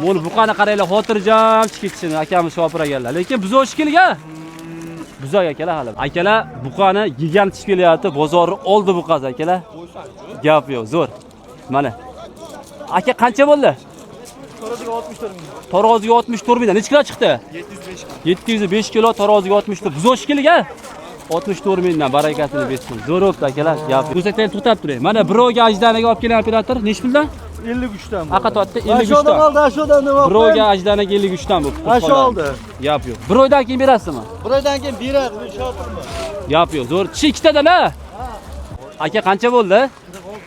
Buni buqani qaranglar, xotirjam chiqishini akamiz Shopir akalar. Lekin buzoq shikilga. Buzoq akalar hali. Akalar buqani gigant chiqib kelyapti, bozorni oldi buqasi akalar. Gap yo'q, zo'r. Mana. Aka qancha bo'ldi? Taroziga 64 ming. Taroziga 64 mingdan. Necha kilo chiqdi? 705 kilo taroziga 64. Buzoq shikilga. 64 mingdan barakatini bersin. Zo'r o'pdi akalar. Gap. Ko'rsataylik, to'xtab turing. Mana birovga ajdanaga olib kelgan operator nechi puldan? 53 dan. Haqa totdi 53 dan. Ashodan oldi, ashodan nima? Birovga ajdanaga 53 dan bo'lib. Asho oldi. Gap yo'q. Birovdan keyin berasizmi? Biroydan keyin beradi, Shopirmi? Gap yo'q. Zo'r. Tishi ikkitadan-a? Aka qancha bo'ldi?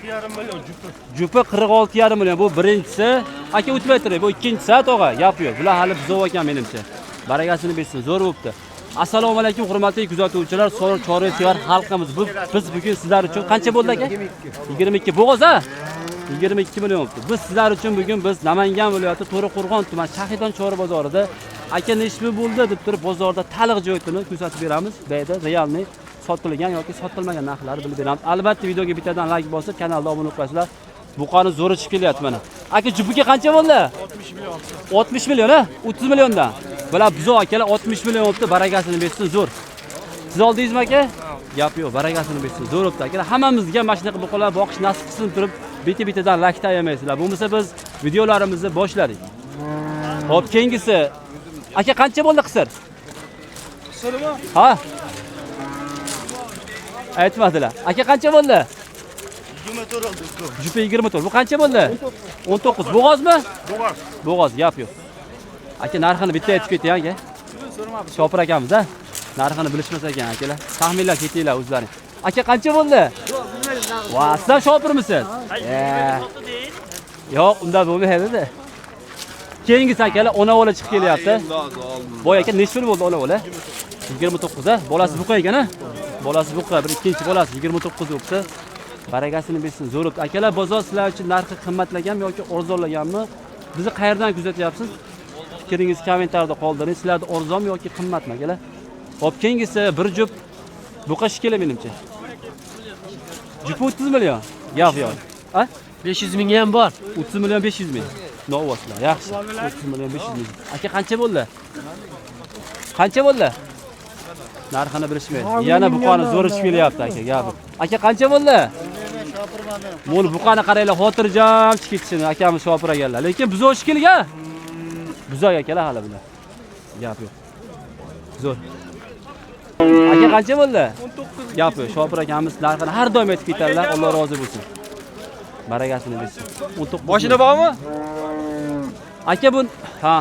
46,5 million jupi. Jupi 46,5 million. Bu birinchisi. Aka o'tib aytiray, bu ikkinchisi tog'a. Gap yo'q. Bular hali buzoq ekan menimcha. Barakasini bersin. Zo'r bo'libdi. Assalomu alaykum hurmatli kuzatuvchilar, chorva sevar xalqimiz. Biz bugun sizlar uchun qancha bo'ldi aka? 22 bo'g'oz-a? 22 million bo'libdi. Biz sizlar uchun bugun biz Namangan viloyati To'raqo'rg'on tuman Shahidon chorva bozorida aka nechbi bo'ldi deb turib bozorda taliq joyini ko'rsatib beramiz. Bu yerda realni sotilgan yoki sotilmagan narxlari bilib beramiz. Albatta videoga bittadan like bosib, kanalga obuna bo'lasizlar. Buqani zo'ri chiqib kelyapti mana. Aka jupiga qancha bo'ldi? 60 million. 60 million a? 30 milliondan. Bular buzoq akalar 60 million bo'libdi, barakasini bersin, zo'r. Siz oldingizmi aka? Gap yo'q, barakasini bersin, zo'r bo'libdi akalar. Hammamizga mana shunaqa buqalar boqish nasib qilsin turib, bitta-bittadan like tayyormaysizlar. Bo'lmasa biz videolarimizni boshladik. Hop, keyingisi. Aka qancha bo'ldi qisir? Qisirmi? Ha? Aytmadilar. Aka qancha bo'ldi? 24 oldi. Jupi 24. Bu qancha bo'ldi? 19. Bo'g'ozmi? Bo'g'oz. Bo'g'oz, gap yo'q. Aka narxini bitta aytib keting aka. So'ramabdi. Shopir akamiz a. Narxini bilishmas ekan akalar. Taxminlab ketinglar o'zlaring. Aka qancha bo'ldi? Va, siz Shopirmisiz? Yo'q, unda bo'lmaydi-da. Keyingisi akalar ona bola chiqib kelyapti. Boy aka nechta bo'ldi ona bola? 29 a. Bolasi buqa ekan-a? Bolasi buqa, bir ikkinchi bolasi 29 bo'libdi. Barakasini bersin, zo'r bo'libdi. Akalar, bozor sizlar uchun narxi qimmatlaganmi yoki arzonlaganmi? Bizni qayerdan kuzatyapsiz? Fikringizni kommentarda qoldiring. Sizlarda arzonmi yoki qimmatmi akalar? Hop, keyingisi bir jup buqa shikeli menimcha. Jupi 30 million. Yo'q, yo'q. Ha? 500 ming ham bor. 30 million 500 ming. Novoslar, yaxshi. 30 million 500 ming. Aka qancha bo'ldi? Qancha bo'ldi? Narxini bilishmaydi. Yana buqani zo'r ichib kelyapti aka, gapi. Aka qancha bo'ldi? Buni buqani qaranglar, xotirjam chiqishini akamiz Shopir akalar. Lekin buzoq shikilga. Buzoq akalar hali bular. Gap yo'q. Zo'r. Aka qancha bo'ldi? 19. Gap yo'q. Shopir akamiz narxini har doim aytib ketadilar. Alloh rozi bo'lsin. Barakasini bersin. 19. Boshida bormi? Aka bu ha.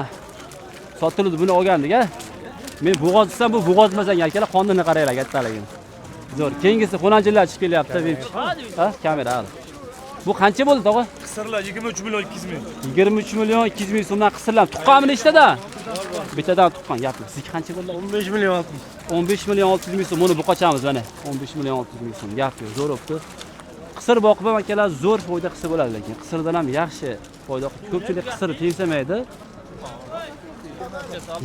Sotildi, buni olgandik-a. Men bo'g'oz desam, bu bo'g'oz emas ekan akalar, qonini qaranglar kattaligini. Zo'r. Keyingisi xonanjilar chiqib kelyapti, ha, kamera al. Bu qancha bo'ldi, tog'a? Qisirlar 23 million 200 ming. 23 million 200 ming so'mdan qisirlar. Tuqqanmi nechtada? Bittadan tuqqan, gapni. Sizniki qancha bo'ldi? 15 million 600. 15 million 600 ming so'm. Buni buqachamiz mana. 15 million 600 ming so'm. Gap yo'q, zo'r o'pdi. Qisir boqib ham akalar zo'r foyda qilsa bo'ladi, lekin qisirdan ham yaxshi foyda. Ko'pchilik qisir tengsamaydi.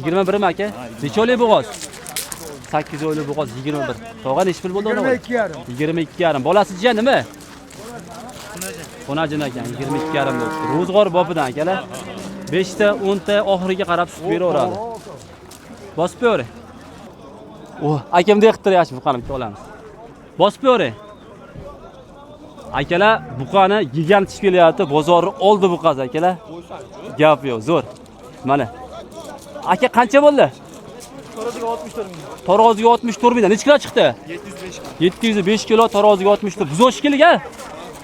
21 mi aka? Necha oylik bo'g'oz? 8 oylik bo'g'oz 21. Tog'a nechi pul bo'ldi ona? 22,5. 22,5. Bolasi jiyan nima? Xonajin ekan, 22,5 bo'libdi. Ro'zg'or bobidan akalar. 5 ta, 10 ta oxiriga qarab sut beraveradi. Bosib bering. Akamda qilib yaxshi buqani bitta olamiz. Bosib bering. Akalar, buqani gigant chiqib kelyapti, bozorni oldi buqasi akalar. Gap yo'q, zo'r. Mana. Aka qancha bo'ldi? Taroziga 64 ming. Taroziga 64 mingdan. Necha kilo chiqdi? 705 kilo. 705 kilo taroziga 64. Buzoq shikilga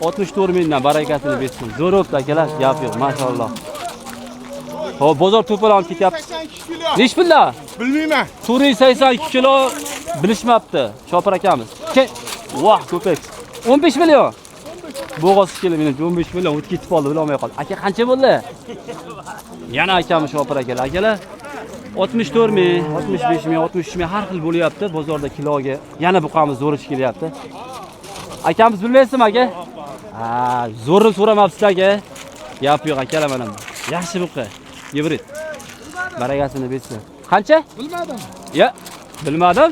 64 mingdan barakatini bersin. Zo'r o'pdi akalar, gap yo'q, maşallah. Hop, bozor to'polonib ketyapti. 82 kilo. Nech pulda? Bilmayman. Turi 82 kilo bilishmabdi Shopir akamiz. Voh, ko'pak. 15 million. Bo'g'oz shikili menimcha 15 million o'tib ketib qoldi, bilolmay qoldi. Aka qancha bo'ldi? Yana akamiz Shopir akalar. Akalar 64 ming, 65 ming, 63 ming har xil bo'lyapti bozorda kiloga. Yana buqamiz zo'r ish kelyapti. Akamiz bilmaysizmi aka? Ha, zo'rni so'ramabsiz aka. Gap yo'q akalar mana. Yaxshi buqa. Gibrid. Barakasini bersin. Qancha? Bilmadim. Ya, bilmadim.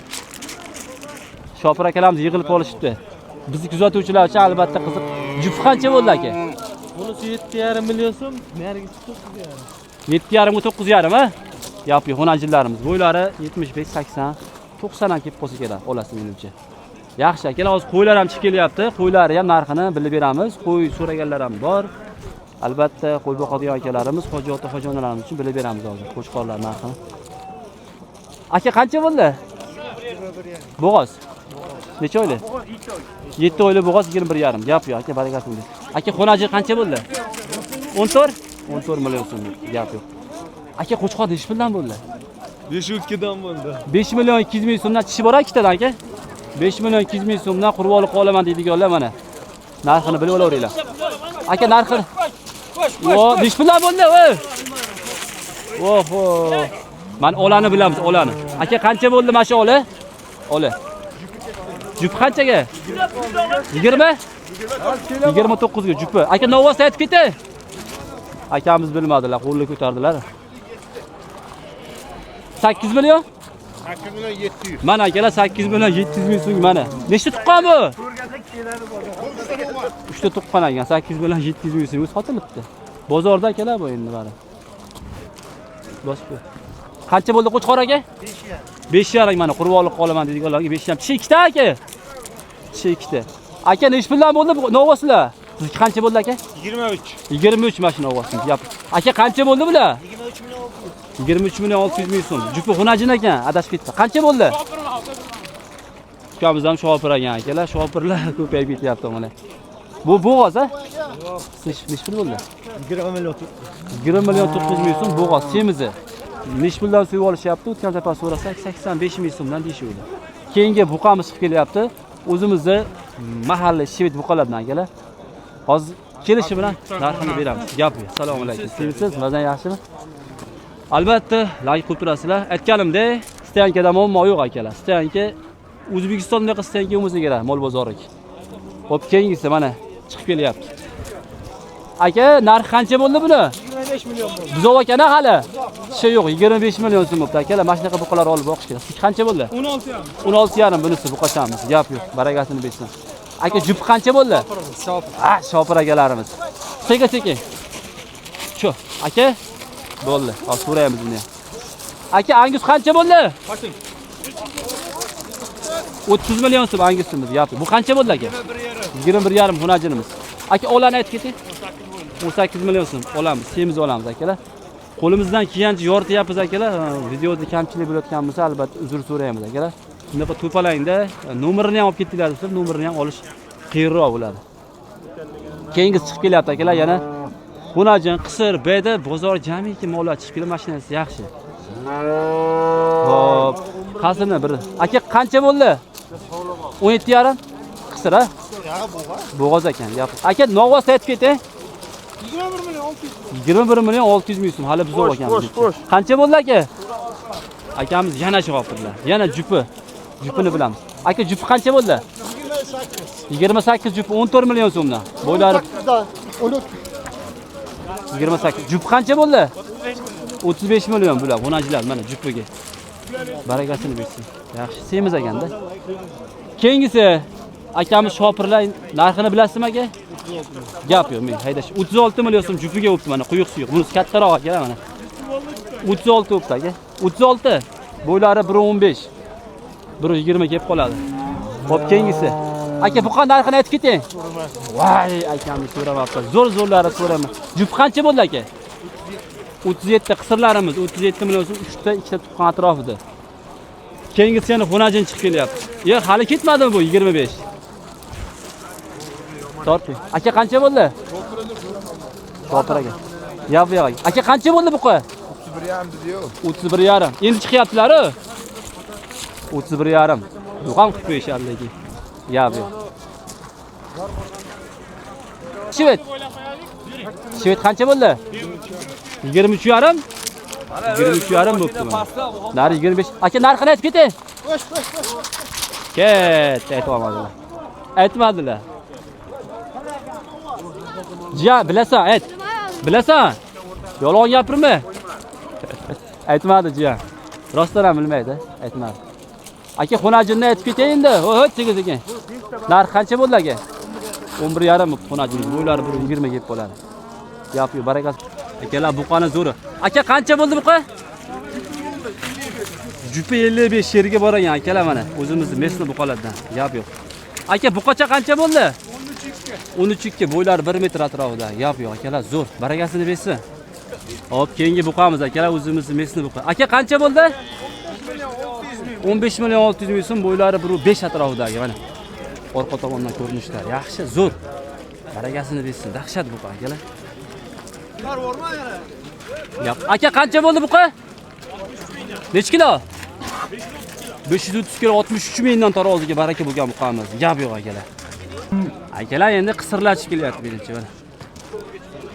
Shopir akalarimiz yig'ilib qolishibdi. Bizni kuzatuvchilar uchun albatta qiziq. Jup qancha bo'ldi aka? Bunisi 7,5 million so'm, narigisi 9,5. 7,5 9,5 ha? Yapıyor xonajillarimiz. Bo'ylari 75 80 90 ham kelib qolsa kerak, olasiz menimcha. Yaxshi akalar, hozir qo'ylar ham chiqib kelyapti. Qo'ylari ham narxini bilib beramiz. Qo'y so'raganlar ham bor. Albatta, qo'y boqadigan akalarimiz, hoji ota, hoji onalarimiz uchun bilib beramiz hozir qo'chqorlar narxini. Aka qancha bo'ldi? Bo'g'oz. Necha oyli? 7 oyli bo'g'oz 21,5. Gap yo'q aka, barakatli. Aka xonaji qancha bo'ldi? 14? 14 million so'm. Gap yo'q. Aka qo'chqor nechi puldan bo'ldi? 5 dan bo'ldi. 5 million 200 ming so'mdan tishi bor ikkitadan aka. 5 million 200 ming so'mdan qurib olib qolaman deydiganlar mana. Narxini bilib olaveringlar. Aka narxini. Yo, nechi puldan bo'ldi? Oho. Men olani bilamiz, olani. Aka qancha bo'ldi mana shu ola? Ola. Jup qanchaga? 20? 29 ga jupi. Aka novvosta aytib keti. Akamiz bilmadilar, qo'lni ko'tardilar. 8 million? 8 million 700. Mana akalar 8 million 700 ming so'm mana. Nechta tuqqan bu? 3 ta tuqqan ekan, 8 million 700 ming so'm sotilibdi. Bozorda akalar bu endi bari. Boshqa. Qancha bo'ldi qo'chqor aka? 5,5 mana qurib olib qolaman deydiganlarga 5 ham. Tishi ikkita aka. Tishi ikkita. Aka nechi puldan bo'ldi novvoslar? Siz qancha bo'ldi aka? 23. 23 mashina novvosimiz. Yap. Aka qancha bo'ldi bular? 23 million 600 ming so'm. Jupi xunajin ekan, adashib ketdi. Qancha bo'ldi? Ukamiz ham shopir ekan akalar, shopirlar ko'payib ketyapti mana. Bu bo'g'oz a? Yo'q. Nechi pul bo'ldi? 20 million. 20 million 900 ming so'm bo'g'oz semizi. Nechi puldan so'yib olishyapti? O'tgan safar so'rasak 85 ming so'mdan deyishuvdi. Keyingi buqamiz chiqib kelyapti. O'zimizni mahalliy shved buqalardan akalar. Hozir kelishi bilan narxini beramiz. Gap yo'q. Assalomu alaykum. Sizsiz, mazan yaxshimi? Albatta, like qilib turasizlar. Aytganimdek, Stayankada muammo yo'q akalar. Stayanka O'zbekistonda Stayanka bo'lsa kerak, mol bozoriga. Xo'p, keyingisi mana chiqib kelyapti. Aka, narxi qancha bo'ldi buni? 25 million bo'ldi. Buzov akana hali. Şey yo'q, 25 million so'm bo'pti akalar. Mana shunaqa buqalar olib boqish kerak. Qancha bo'ldi? 16,5. 16,5 bunisi buqachamiz. Gap yo'q, barakasini bersin. Aka, jup qancha bo'ldi? Shopir. Ha, shopir akalarimiz. Sekin. Shu, aka bo'ldi. Hozir so'raymiz buni. Aka, Angus qancha bo'ldi? Qoching. 30 million so'm Angusimiz. Gap. Bu qancha bo'ldi aka? 21,5 xunajinimiz. Aka, olani aytib keting. 18 million so'm olamiz, semiz olamiz akalar. Qo'limizdan kelgancha yorityapmiz akalar. Videoda kamchilik bo'layotgan bo'lsa, albatta uzr so'raymiz akalar. Bunaqa to'palangda nomerini ham olib ketdilar desa, nomerini ham olish qiyinroq bo'ladi. Keyingisi chiqib kelyapti akalar, yana xunajin, qisir, beda bozor jamiki mollar chiqib kelgan, mashinasi yaxshi. Hop, qasini bir. Aka, qancha bo'ldi? 17,5. Qisir a? Bo'g'oz ekan. Aka, novvosni aytib keting. 21 million 600. 21 million 600 ming so'm hali bizov ekan. Qancha bo'ldi aka? Akamiz yana shopirlar. Yana jupi. Jupini bilamiz. Aka, jupi qancha bo'ldi? 28 jupi 14 million so'mdan. Bo'ylari 28. Jupi qancha bo'ldi? 35 million bular. Xonajilar mana jupiga. Barakasini bersin. Yaxshi, semiz ekanda. Keyingisi akamiz shopirlar narxini bilasizmi aka? Gap yo'q, men haydash. 36 million so'm jupiga o'pti mana, quyuq suyuq. Bunisi kattaroq aka mana. 36 o'pti aka. 36. Bo'ylari 1.15. 1.20 kelib qoladi. Xo'p, keyingisi. Aka, bu qanday narxini aytib keting. Voy, akamiz so'ramabdi. Zo'r-zo'rlari so'rama. Jup qancha bo'ldi aka? 37 qisirlarimiz 37 million so'm, 3 ta 2 ta tuqqan atrofida. Keyingisi yana xunajin chiqib kelyapti. Yo'q, hali ketmadimi bu 25? Torting. Aka, qancha bo'ldi? Shopir aka. Yo'q. Aka, qancha bo'ldi bu qo'y? 31,5 dedi-yu. 31,5. Endi chiqyaptilar-ku. 31,5. Bu ham qilib qo'yisharligi. Yo'q. Shvet qancha bo'ldi? 23,5. 23,5 bo'pti mana. Nari 25. Aka, narxini aytib keting. Ket, aytmadilar. Aytmadilar. Jiyan, bilasan, ayt. Bilasan? Yolg'on gapirma. Aytmadi jiyan. Rostdan ham bilmaydi, aytmadi. Aka, xunajinni aytib ketay endi. Ho'p, sekin. Narx qancha bo'ldi aka? 11,5 xunajin. Bo'ylari 1.20 kelib qoladi. Gap yo'q, barakasi. Akalar buqani zo'ri. Aka qancha bo'ldi buqa? Jupi 55 yerga boragan akalar mana. O'zimizning mesni buqalardan. Gap yo'q. Aka buqacha qancha bo'ldi? 13 bo'ylari 1 metr atrofida. Gap yo'q akalar, zo'r. Baragasini bersin. Hop, keyingi buqamiz akalar, o'zimizning mesni buqa. Aka qancha bo'ldi? 15 million 600 ming so'm, bo'ylari 1.5 atrofidagi mana. Orqa tomondan ko'rinishlar yaxshi, zo'r. Baragasini bersin. Dahshat buqa akalar. Yap. Aka qancha bo'ldi buqa? Nech kilo? 530 kilo 63 mingdan taroziga baraka bo'lgan buqamiz. Gap yo'q akalar. Akalar endi qisirlashib kelyapti menimcha mana.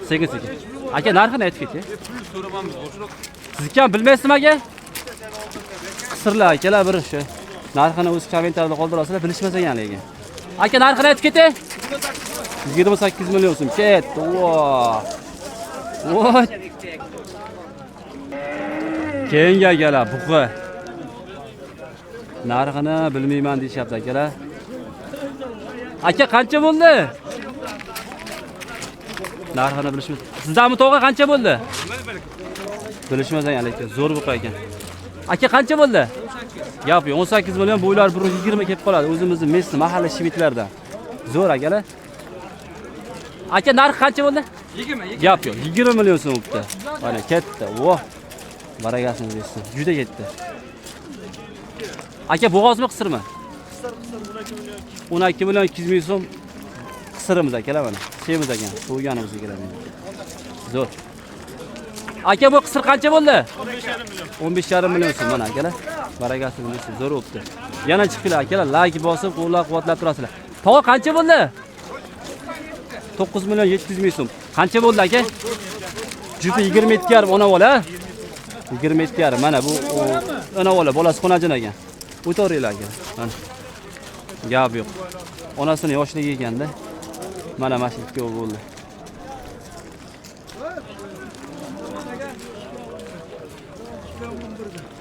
Sekin-sekin. Aka narxini aytib keting. Siz ham bilmaysizmi aka? Qisirlar akalar bir shu. Narxini o'z kommentariyada qoldirasizlar, bilishmasan lekin. Aka narxini aytib keting. 28 million so'm. Ketdi. Voy. Keyingi akalar buqa. Narxini bilmayman deyapti akalar. Aka qancha bo'ldi? Narxini bilishmaysiz. Sizdanmi to'g'a qancha bo'ldi? Bilishmasan lekin zo'r buqa ekan. Aka qancha bo'ldi? Gap yo'q, 18 million, bo'ylar 120 kelib qoladi. O'zimizning mesni mahalla shvitlardan. Zo'r akalar. Aka narx qancha bo'ldi? 20. Gap yo'q, 20 million so'm bo'libdi. Mana ketdi. Voh. Baragasini bersin. Juda ketdi. Aka bo'g'ozmi, qisirmi? 12 million 200 ming so'm qisirimiz akalar mana. Semiz ekan. To'yganimiz keladi. Zo'r. Aka bu qisir qancha bo'ldi? 15,5 million so'm mana akalar. Baragasini bersin. Zo'r bo'libdi. Yana chiqinglar akalar, like bosib, qo'llab-quvvatlab turasizlar. Tog'a qancha bo'ldi? 9 million 700 ming so'm. Qancha bo'ldi aka? Jupi 27,5 ona bola. 27,5 mana bu ona bola, bolasi xonajin ekan. O'taveringlar aka. Mana. Gap yo'q. Onasini yoshligi ekanda. Mana mashitga bo'ldi.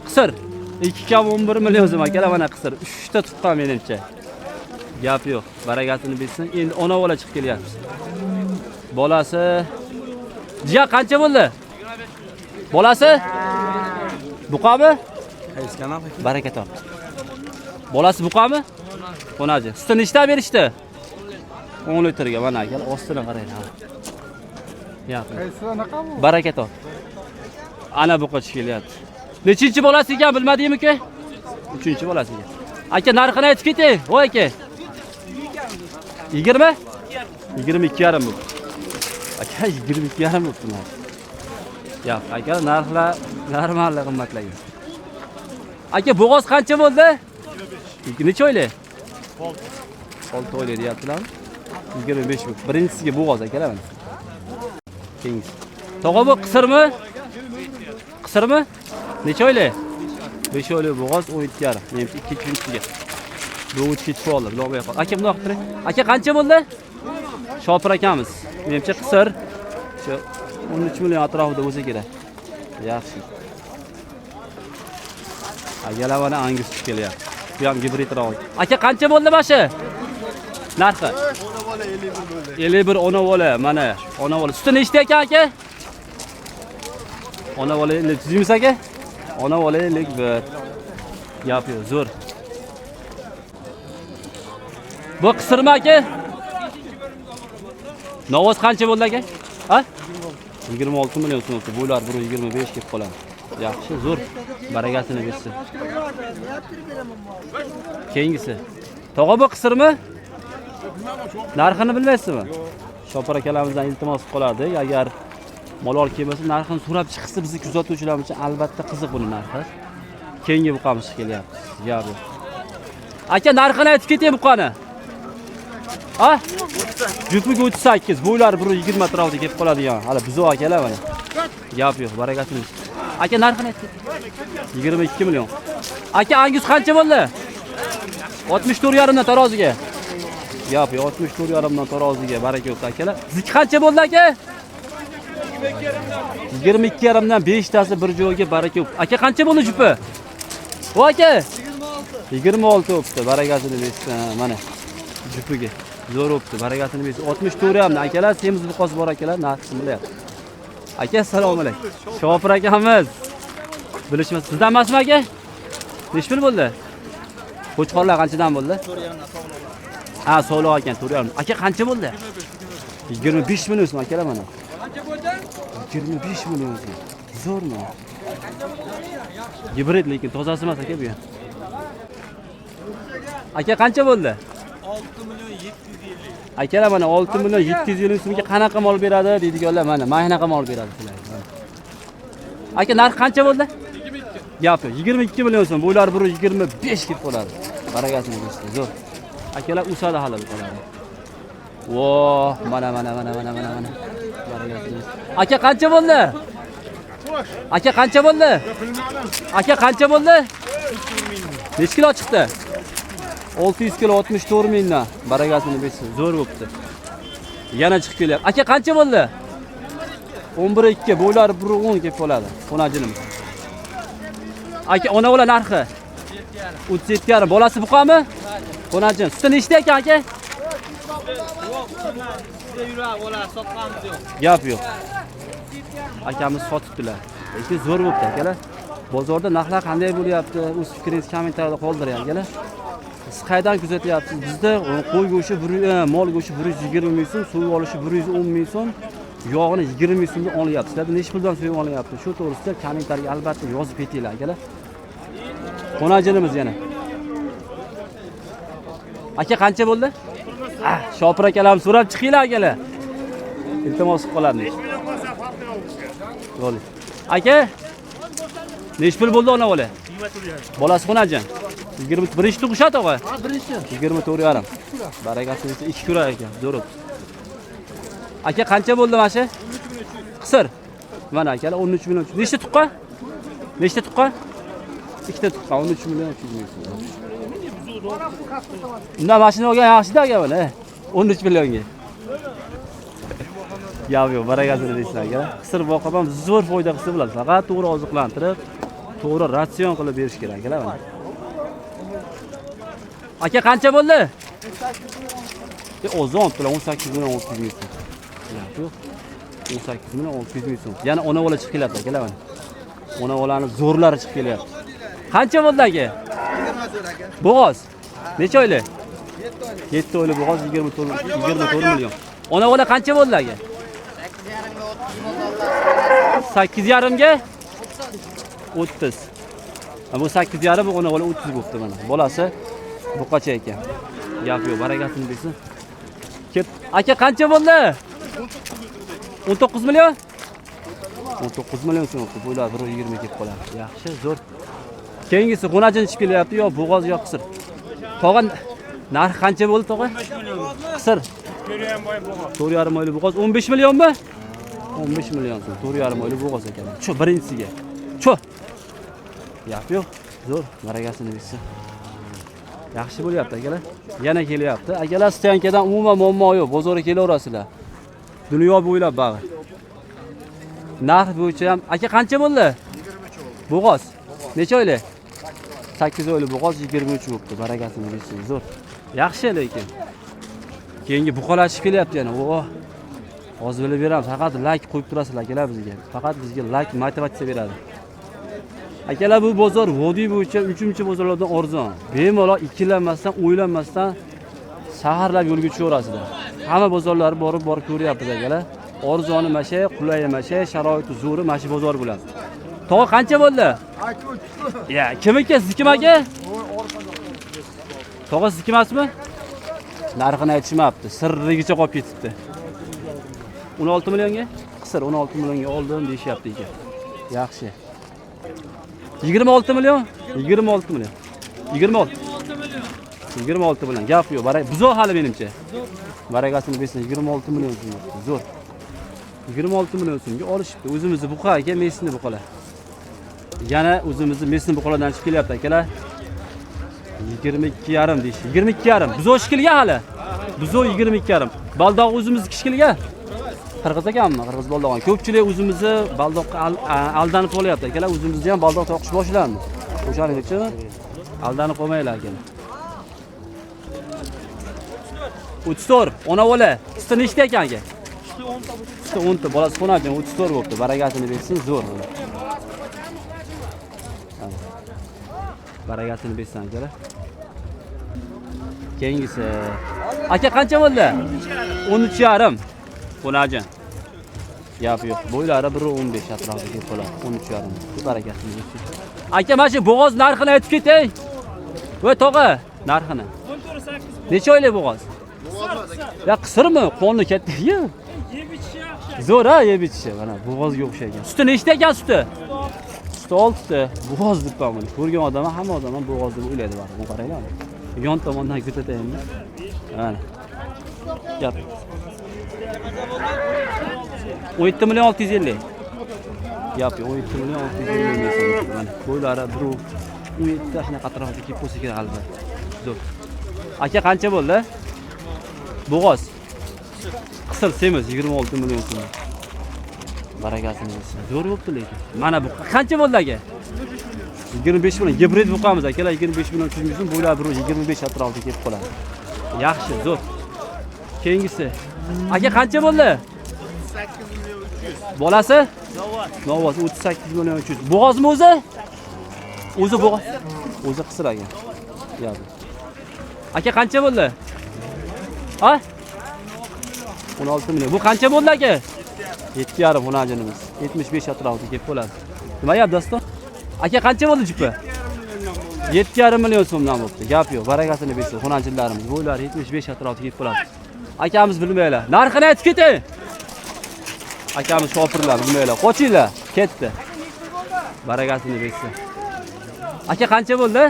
Qisir 2,11 million so'm akalar mana qisir. 3 ta tuqqan menimcha. Gap yo'q. Baragasini bersin. Endi ona bola chiqib kelyapti. Bolasi jiya qancha bo'ldi? Bolasi? Buqami? Baraka top. Bolasi buqami? Qo'naji. Sutni nechta berishdi? 10 litrga mana akalar, ostidan qaranglar. Yap. Baraka top. Ana buqa chiqib kelyapti. Nechinchi bolasi ekan bilmadingmi-ku? 3-bolasi ekan. Aka narxini aytib keting. Voy aka. 20? 22,5 bu. Aka 22,5 bo'pti mana. Yo'q, aka narxlar normal qimmatlagan. Aka bo'g'oz qancha bo'ldi? 25. Necha oylik? 6 oylik deyaptilarmi? 25 bu. Birinchisiga bo'g'oz akalar mana. Keyingisi. Tog'a bu qisirmi? Qisirmi? Necha oylik? 5 oylik bo'g'oz 17,5. Menimcha 2-3-ga. Bu o'tib qoldi, buloqqa qoldi. Aka bundoq turing. Aka qancha bo'ldi? Shopir akamiz. Menimcha qisir shu 13 million atrofida bo'lsa kerak. Yaxshi. Akalar mana Angus chiqib kelyapti. Bu ham gibrid ravoq. Aka qancha bo'ldi bashi? Narxi? 51 ona bola mana. Ona bola. Suti nechta ekan aka? Ona bola 100 aka? Ona bola 51. Gap yo'q, zo'r. Bu qisirmi aka? Novoz qancha bo'ldi aka? Ha? 26 million so'm. Bo'ylar 1.25 kelib qoladi. Yaxshi, zo'r. Baragasini bersin. Keyingisi. Tog'a bu qisirmi? Narxini bilmaysizmi? Shopir akalarimizdan iltimos qilib qolardi. Agar malol kelmasa, narxini so'rab chiqsa, bizni kuzatuvchilarimiz uchun albatta qiziq buni narxi. Keyingi buqamiz kelyapti. Yo'q. Aka narxini aytib keting buqani. Ha? Jupiga 38, bo'ylari 1.20 atrofida kelib qoladigan. Hali buzoq akalar mana. Gap yo'q, barakatini. Aka narxini aytdi. 22 million. Aka Angus qancha bo'ldi? 64,5 dan taroziga. Gap yo'q, 64,5 dan taroziga baraka yo'q akalar. Zik qancha bo'ldi aka? 22,5 dan 5 tasi bir joyga baraka yo'q. Aka qancha bo'ldi jupi? Voy aka. 26 bo'libdi, barakasini bersin mana. Jupiga. Zo'r bo'libdi, barakasini bersin. 64,5 dan akalar, semiz buqos bor akalar, narxini bilyapti. Aka assalomu alaykum. Shofir akamiz. Bilishimiz sizdan emasmi aka? Necha pul bo'ldi? Qo'chqorlar qanchadan bo'ldi? 4,5 Ha, so'loq ekan, 4,5. Aka qancha bo'ldi? 25 million so'm akalar mana. Qancha bo'ldi? 25 million so'm. Zo'rmi? Gibrid lekin tozasi emas aka bu ham. Aka qancha bo'ldi? 6 million 750. Akalar mana 6 million 750 so'mga qanaqa mol beradi deydiganlar mana shunaqa mol beradi sizlar. Aka narx qancha bo'ldi? 22. Gap yo'q, 22 million so'm. Bular 125 ketib qoladi. Baragasini bersin. Zo'r. Akalar o'sadi hali bu qoladi. Voh, mana. Baragasini. Aka qancha bo'ldi? Aka qancha bo'ldi? Aka qancha bo'ldi? Necha kilo chiqdi? 600 kilo 64 mingdan. Baragasini bersin. Zo'r bo'pti. Yana chiqib kelyapti. Aka qancha bo'ldi? 11.2 bo'ylar 1.10 kelib qoladi. Xonajinimiz. Aka ona bola narxi 37,5. Bolasi buqami? Xonajin. Suti nechta ekan aka? Yo'q, sizda yurak bola sotganimiz yo'q. Gap yo'q. Akamiz sotibdilar. Lekin zo'r bo'pti akalar. Bozorda narxlar qanday bo'lyapti? O'z fikringizni kommentariyada qoldiring akalar. Siz qaydan kuzatyapsiz? Bizda qo'y go'shti, mol go'shti 120 ming so'm, so'yib olishi 110 ming so'm, yog'ini 20 ming so'mga olyapti. Sizlar necha puldan so'yib olyapti? Shu to'g'risida kommentariyga albatta yozib ketinglar akalar. Xonajinimiz yana. Aka qancha bo'ldi? Shopir akalarni so'rab chiqinglar akalar. Iltimos qilib qolamiz. Bo'ldi. Aka necha pul bo'ldi ona bola? 24. Bolasi xonajin. 21 tug'isha tog'a. Ha, birinchi. 24,5. Barakasi 2 kura ekan. Zo'r. Aka qancha bo'ldi mana shu? 13 million. Qisir. Mana akalar 13 million. Nechta tuqqan? Nechta tuqqan? Ikkita tuqqan 13 million 300 ming. Unda mashina olgan yaxshi-da aka buni. 13 millionga. Yo'q, barakasini deysiz aka. Qisir boqib ham zo'r foyda qilsa bo'ladi. Faqat to'g'ri oziqlantirib, to'g'ri ratsion qilib berish kerak akalar. Aka qancha bo'ldi? 18 million 18 million 600 ming so'm. Yo'q. 18 million 600 ming so'm. Yana ona bola chiqib kelyapti akalar. Ona bolani zo'rlari chiqib kelyapti. Qancha bo'ldi aka? 24 aka. Bo'g'oz. Necha oylik? 7 oylik. 7 oylik bo'g'oz 24 million. Ona bola qancha bo'ldi aka? 8,5 ga 30. Bu 8,5 bu ona bola 30 bo'pti mana. Bolasi buqacha ekan. Gap yo'q, barakasini bersin. Ket. Aka qancha bo'ldi? 19 million? 19 million so'm. Bo'ylar 120 ketib qoladi. Yaxshi, zo'r. Keyingisi xonajin chiqib kelyapti, yo bo'g'oz yo qisir. Tog'a narxi qancha bo'ldi tog'a? 15 million. Qisir. 4,5 oylik bo'g'oz 15 millionmi? 15 million so'm. 4,5 oylik bo'g'oz ekan. Shu birinchisiga. Shu. Gap yo'q. Zo'r, barakasini bersin. Yaxshi bo'lyapti akalar. Yana kelyapti. Akalar Stankadan umuman muammo yo'q. Bozorga kelaverasizlar. Dunyo bo'ylab bag'i. Narx bo'yicha ham aka qancha bo'ldi? 23 Bo'g'oz. Necha oylik? 8 oylik bo'g'oz 23 bo'pti. Barakasini bersin. Zo'r. Yaxshi lekin. Keyingi buqalashib kelyapti yana. Voh. Hozir bilib beraman. Faqat like qo'yib turasizlar akalar bizga. Faqat bizga like motivatsiya beradi. Akalar bu bozor vodiy bo'yicha 3-bozorlardan arzon. Bemalol ikkilanmasdan, o'ylanmasdan shaharlab yo'lga tushaverasizlar. Hamma bozorlar borib ko'ryapmiz akalar. Arzoni masha, qulay masha, sharoiti zo'ri mashi bozor bo'ladi. Tog'a qancha bo'ldi? Ya, kimniki? Sizniki aka? Tog'a sizniki emasmi? Narxini aytishmabdi. Sirrigicha qolib ketibdi. 16 millionga? Qisir 16 millionga oldim deyishyapti ekan. Yaxshi. 26 million? 26 million. 26 million. 26 million. Gap yo'q. Buzo hali menimcha. Barakasini bersin 26 million so'm. Zo'r. 26 million so'mga olishibdi. O'zimizni buqa aka, Messini buqalar. Yana o'zimizni Messini buqalardan chiqib kelyapti akalar. 22,5 deyish. 22,5. Buzo shikilga hali. Buzo 22,5. Baldoq o'zimiz kishkilga. Qirg'iz ekanmi? Qirg'iz baldoq. Ko'pchilik o'zimizni baldoqqa aldanib qolyapti akalar. O'zimizni ham baldoq toqish boshlandi. O'shaning uchun aldanib qolmaylar akalar. 34. Ona bola. Suti nechta ekan aka? Suti 10 ta, bolasi qo'najon 34 bo'pti. Baragasini bersin, zo'r. Baragasini bersin akalar. Keyingisi. Aka qancha bo'ldi? 13,5. Qo'najon. Yo'q. Bo'ylari 1.15 atrofida bo'ladi. 13,5. Baragasini bersin. Aka, mana shu bo'g'oz narxini aytib ketay. Voy tog'a, narxini. 18. Necha oylik bo'g'oz? Ya qisirmi? Qonni katta. Yeb ichishi yaxshi. Zo'r ha, yeb ichishi. Mana bo'g'ozga o'xshagan. Suti nechta ekan suti? Suti 6 ta. Bo'g'oz deb buni. Ko'rgan odam hamma odam ham bo'g'oz deb o'ylaydi bari. Bu qaranglar. Yon tomondan ko'rsataymi? Mana. Gap. 17 million 650. Gap, 17 million 650 mana. Bo'ylari 1.17 shunaqa atrofida kelib qo'ysa kerak albatta. Zo'r. Aka qancha bo'ldi? Bo'g'oz. Qisir semiz 26 million so'm. Baragasini bersin. Zo'r bo'pti lekin. Mana bu qancha bo'ldi aka? 25 million gibrid buqamiz akalar 25 million tushmisin, bo'ylari 1.25 atrofida kelib qoladi. Yaxshi, zo'r. Keyingisi. Aka qancha bo'ldi? 8 million 300. Bolasi? Novvat. 38 million 300. Bo'g'ozmi o'zi? O'zi bo'g'oz. O'zi qisir aka. Yo'q. Aka qancha bo'ldi? Ha? 16 million. Bu qancha bo'ldi aka? 7,5 xonajinimiz. 75 atrofida kelib qoladi. Nima gap doston? Aka qancha bo'ldi jupa? 7,5 million so'mdan bo'pti. Gap yo'q. Baragasini bersin xonajinlarimiz. Bo'ylari 75 atrofida kelib qoladi. Akamiz bilmaylar. Narxini aytib keting. Akamiz shopirlar bilmaylar. Qochinglar. Ketdi. Baragasini bersin. Aka qancha bo'ldi?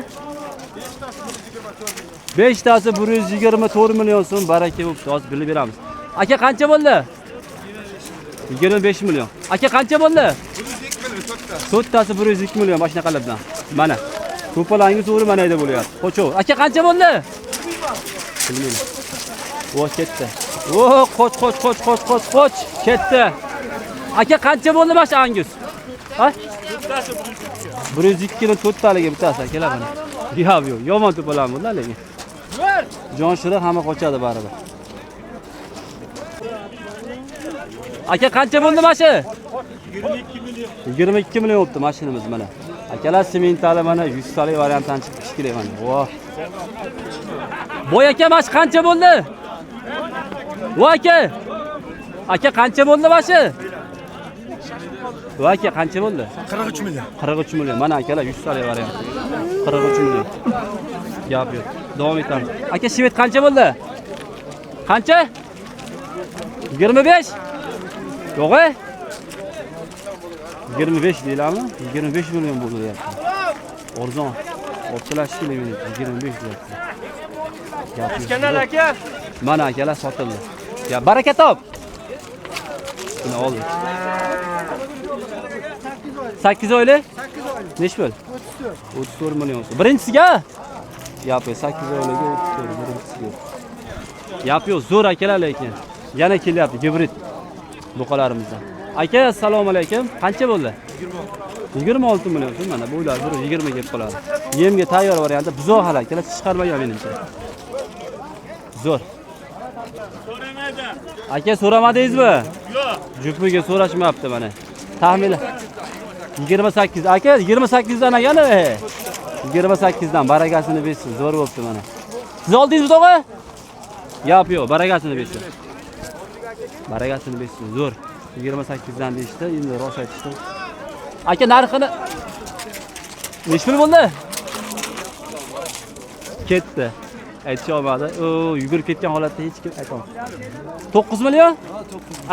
5 tasi 124 million so'm baraka bo'pti. Hozir bilib beramiz. Aka qancha bo'ldi? 25 million. Aka qancha bo'ldi? 4 tasi 102 million mana shunaqalardan. Mana. To'palangiz o'ri mana yerda bo'lyapti. Qo'chov. Aka qancha bo'ldi? Bilmayman. Voy ketdi. Oh, qoch. Ketdi. Aka qancha bo'ldi mana shu angus? Ha? 102 kilo 4 taliga bitasi akalar mana. Yo'q. Yomon to'palan bo'ldi lekin. Jon shirin hamma qochadi baribir. Aka qancha bo'ldi mana shu? 22 million bo'pti mashinamiz mana. Akalar sementali mana 100 talik variantdan chiqish kerak mana. Voh. Boy aka mana shu qancha bo'ldi? Voy aka. Aka qancha bo'ldi mana shu? Voy aka qancha bo'ldi? 43 million. 43 million. Mana akalar 100 talik variant. 43 million. Gap yo'q. Davom etamiz. Aka shvet qancha bo'ldi? Qancha? 25? Yo'q. 25 deylarmi? 25 million bo'ldi deyapti. Arzon. O'rtalash kerak 25 deyapti. Achkanar aka. Mana akalar sotildi. Ya baraka top. Buni oldik. 8 oylik? 8 oylik. Nech pul? 34 million. Birinchisiga? Yo'q, 8 oyliga 34 birinchisiga. Yo'q, zo'r akalar lekin. Yana kelyapti gibrid buqalarimizdan. Aka, assalomu alaykum. Qancha bo'ldi? 26 million so'm mana bo'ylar 20 kelib qoladi. Yemga tayyor variantda buzoq hali akalar chiqarmagan menimcha. Zo'r. So'ramaydi. Aka so'ramadingizmi? Yo'q. Jupiga so'rashmayapti mana. Taxminlar 28. Aka 28 dan agani? 28 dan baragasini bersin. Zo'r bo'pti mana. Siz oldingizmi tog'a? Yo'q, baragasini bersin. Baragasini bersin. Zo'r. 28 dan deyishdi, endi rost aytishdi. Aka narxini nech pul bo'ldi? Ketdi. Aytisha olmadi. O, yugurib ketgan holatda hech kim aytolmadi. 9 million?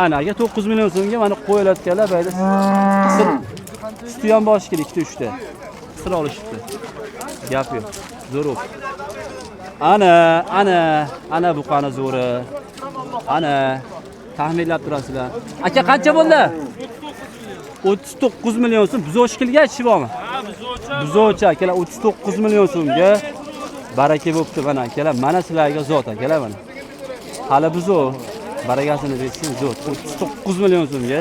Ana aka 9 million so'mga mana qo'yilayotganlar bayda qisir. Suti ham boshi kerak 2-3 ta. Qisir olishibdi. Gap yo'q. Zo'r bo'ldi. Ana buqani zo'ri. Ana taxminlab turasizlar. Aka qancha bo'ldi? 39 million so'm buzoq kelgan shibami? Ha, Buzoqcha akalar 39 million so'mga baraka bo'pti mana akalar. Mana sizlarga zot akalar mana. Hali buzoq baragasini bersin zot 39 million so'mga.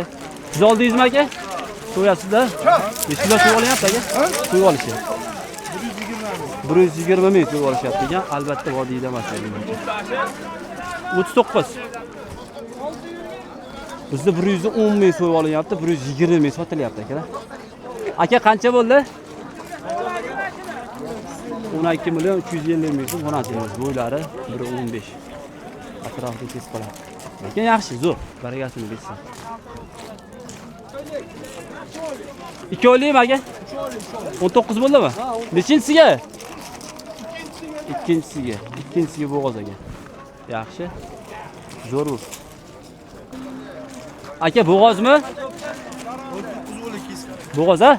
Siz oldingizmi aka? So'yasizlar? Nechta so'y olyapti aka? So'y olishi. 120 ming so'y olishyapti ekan. Albatta vodiyda emas. 39. Bizda 110 ming so'yib olinyapti, 120 ming sotilyapti akalar. Aka qancha bo'ldi? 12 million 350 ming so'm xonachimiz bo'ylari 1.15. Atrofida kesib qoladi. Lekin yaxshi, zo'r. Baragasini bersin. 2 oylikmi aka? 19 bo'ldimi? Nechinchisiga? Ikkinchisiga bo'g'oz aka. Yaxshi. Zo'r bu. Aka bo'g'ozmi? Bo'g'oz a?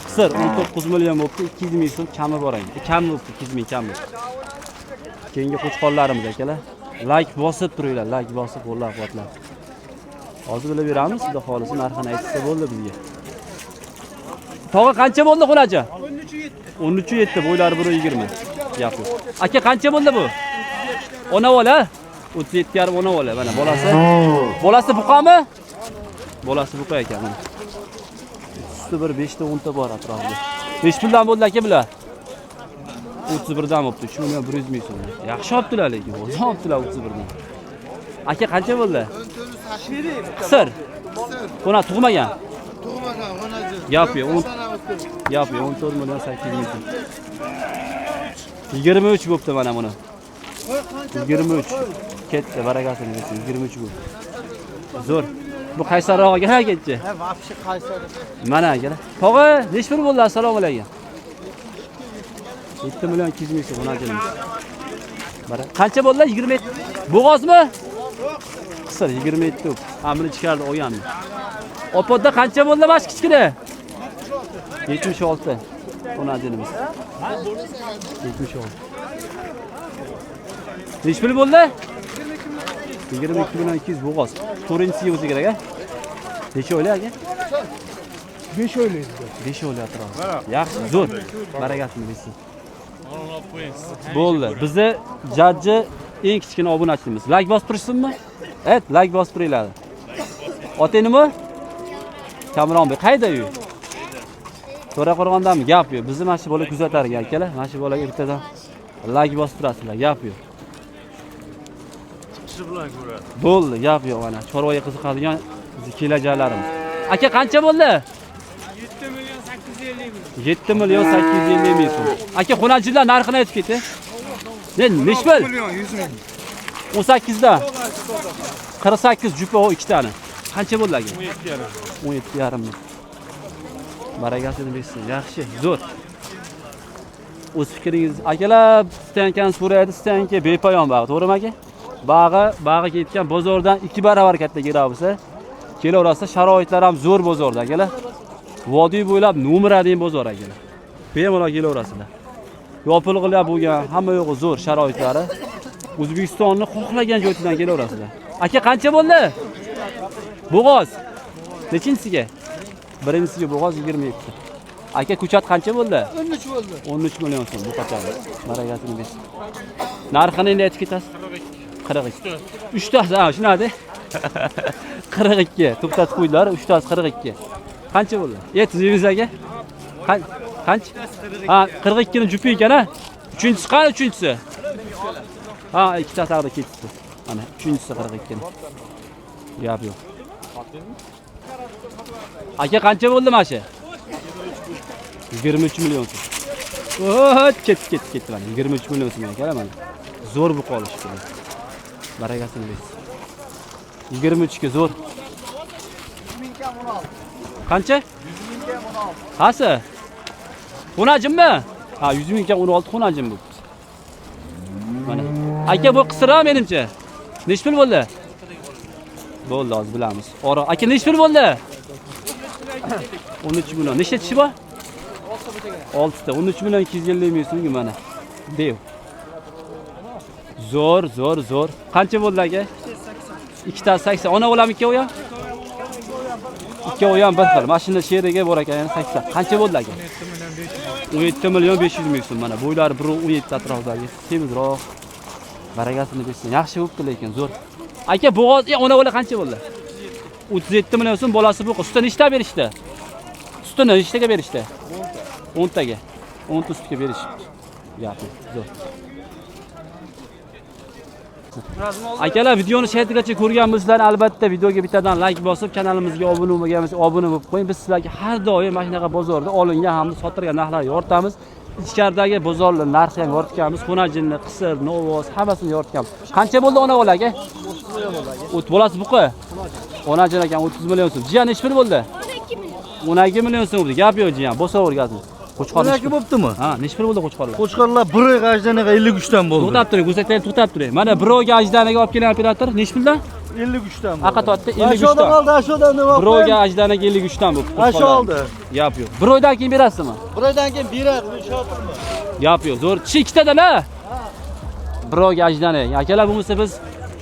Qisir 19 million bo'pti, 200 ming so'm kami bor ekan. Kam bo'pti, 200 ming kam. Keyingi qo'chqonlarimiz akalar. Like bosib turinglar, like bosib qo'llab-quvvatlab. Hozir bilib beramiz, xudo xolisi narxini aytsa bo'ldi bizga. Tog'a qancha bo'ldi xunacha? 13.7 bo'ylari 1.20. Gap yo'q. Aka qancha bo'ldi bu? Ona bola? 37,5 ona bola. Mana bolasi. Bolasi buqami? Bolasi buqa ekan mana. Usti bir 5 ta 10 ta bor atrofida. 5 puldan bo'ldi aka bular. 31 dan bo'pti. 3 million 100 ming so'm. Yaxshi olibdilar lekin. O'zi olibdilar 31 dan. Aka qancha bo'ldi? Qisir. Buna tug'magan. Tug'magan, xonachi. Gap yo'q. 14 million 800 ming so'm. 23 bo'pti mana buni. 23. Ketdi, baragasini bersin. 23 bu. Zo'r. Bu qaysarroq aka ketchi. Ha, vafshi qaysar. Mana akalar. Tog'a, nech pul bo'ldi? Assalomu alaykum. 7 million 200 ming so'm xonachimiz. Mana qancha bo'ldi? 27. Bo'g'ozmi? Qisir 27 o'p. Amri chiqardi olganmi? Opodda qancha bo'ldi bash kichkina? 76. Xonachimiz. 76. Nech pul bo'ldi? 22 million 200 bo'g'oz. 4-inchisiga o'zi kerak a? Necha oylik aka? 5 oylik. 5 oylik atrofi. Yaxshi, zo'r. Baragasini bersin. Bo'ldi. Bizni jajji eng kichkina obunachimiz. Like bosib turishsinmi? Evet, like bosib turinglar. Oting nima? Kamronbek qayda uy? To'raqo'rg'ondami? Gap yo'q. Bizni mana shu bola kuzatar ekan akalar. Mana shu bolaga ertadan like bosib turasizlar. Gap yo'q. Bo'ldi, gap yo'q mana. Chorvaga qiziqadigan bizni kelajaklarimiz. Aka qancha bo'ldi? 7 million 850 ming so'm. Aka xonachilar narxini aytib keting. Nech pul? 1 million 100 ming. 18 dan. 48 jupa o 2 tane. Qancha bo'ldi aka? 17,5 ming. Baragasini bersin. Yaxshi, zo'r. O'z fikringiz akalar stankan so'raydi, stanka bepoyon bog', to'g'rimi aka? Bag'i ketgan bozordan 2 baravar katta kerak bo'lsa, kelaverasa sharoitlar ham zo'r bozorda akalar. Vodiy bo'ylab Numra degan bozor akalar. Bemalol kelaverasizlar. Yopilg'ilab bo'lgan, hamma yo'g'i zo'r sharoitlari. O'zbekistonni xohlagan joydan kelaverasizlar. Aka qancha bo'ldi? Bo'g'oz. Nechinchisiga? Birinchisiga bo'g'oz 27. Aka ko'chat qancha bo'ldi? 13 bo'ldi. 13 million so'm bu qachon. Baragasini bersin. Narxini endi aytib ketasiz. 42. 3 tasi, ha, shunadi. 42. To'xtatib qo'ydilar, 3 tasi 42. Qancha bo'ldi? Aytingiz aka. Qancha? Ha, 42 ni jupi ekan, ha. Uchinchisi qani uchinchisi? Ha, ikkita taqda ketdi. Mana uchinchisi 42 ni. Gap yo'q. Aka qancha bo'ldi mana shu? 23 million so'm. O't, ketdi mana. 23 million so'm ekan mana. Zo'r bu qolish kerak. Baragasini bersin. 23 ga zo'r. 100 ming kam 16. Qancha? 100 ming kam 16. Qasi? Xonajimmi? Ha, 100 ming kam 16 xonajim bu. Mana. Aka bu qisira menimcha. Nech pul bo'ldi? Bo'ldi, hozir bilamiz. Aka nech pul bo'ldi? 13 million. Nechta tishi bor? 6 ta. 13 million 250 ming so'm mana. Dev. Zo'r. Qancha bo'ldi aka? 2 ta 80. Ona o'lam ikkovi ham? Ikkovi ham bir xil. Mashina sheriga bor ekan, 80. Qancha bo'ldi aka? 17 million 500 ming so'm mana. Bo'ylari 1.17 atrofidagi. Semizroq. Baragasini bersin. Yaxshi bo'pti lekin zo'r. Aka bo'g'oz, ona o'la qancha bo'ldi? 37 million so'm bolasi bu. Sutni nechta berishdi? Sutni nechtaga berishdi? 10 taga. 10 ta sutga berishdi. Gapi zo'r. Akalar, videoni shertigacha ko'rgan bo'lsanglar, albatta videoga bittadan like bosib, kanalimizga obuna bo'lmagansiz, obuna bo'lib qo'ying. Biz sizlarga har doim mana shunaqa bozorda olingan hamda sotilgan narxlarni yoritamiz. Ichkaridagi bozorlar narxi ham yoritganmiz. Xonajinni, qisir, novoz hammasini yoritganmiz. Qancha bo'ldi ona bola aka? 30 bolasi buqi. Onajin ekan 30 million so'm. Jiyan nechi pul bo'ldi? 12 million so'm bo'ldi. Gap yo'q jiyan, bosa o'rgatsin. Qo'chqor nechi bo'ptimi? Ha, nechi pul bo'ldi qo'chqorlar? Qo'chqorlar 1 oy ajdanaga 53 dan bo'ldi. To'xtab turing, ko'rsataylik, to'xtab turing. Mana 1 oyga ajdanaga olib kelgan operator nechi puldan? 53 dan bo'ldi. Aqatotda 53 Aşağıda dan. qoldi, aşağıdan nima? 1 oyga ajdanaga 53 dan bo'ldi. Aşağı oldu. Gap yo'q. 1 oydan keyin berasizmi? 1 oydan keyin beradi, shotirmi? Gap yo'q. Zo'r. Kishi ikkitadan-a? 1 oyga ajdana. Akalar, bo'lmasa biz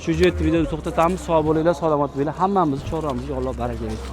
shu yerda videoni to'xtatamiz. Sog' bo'linglar, salomat bo'linglar. Hammamizni chorramizga Alloh baraka bersin.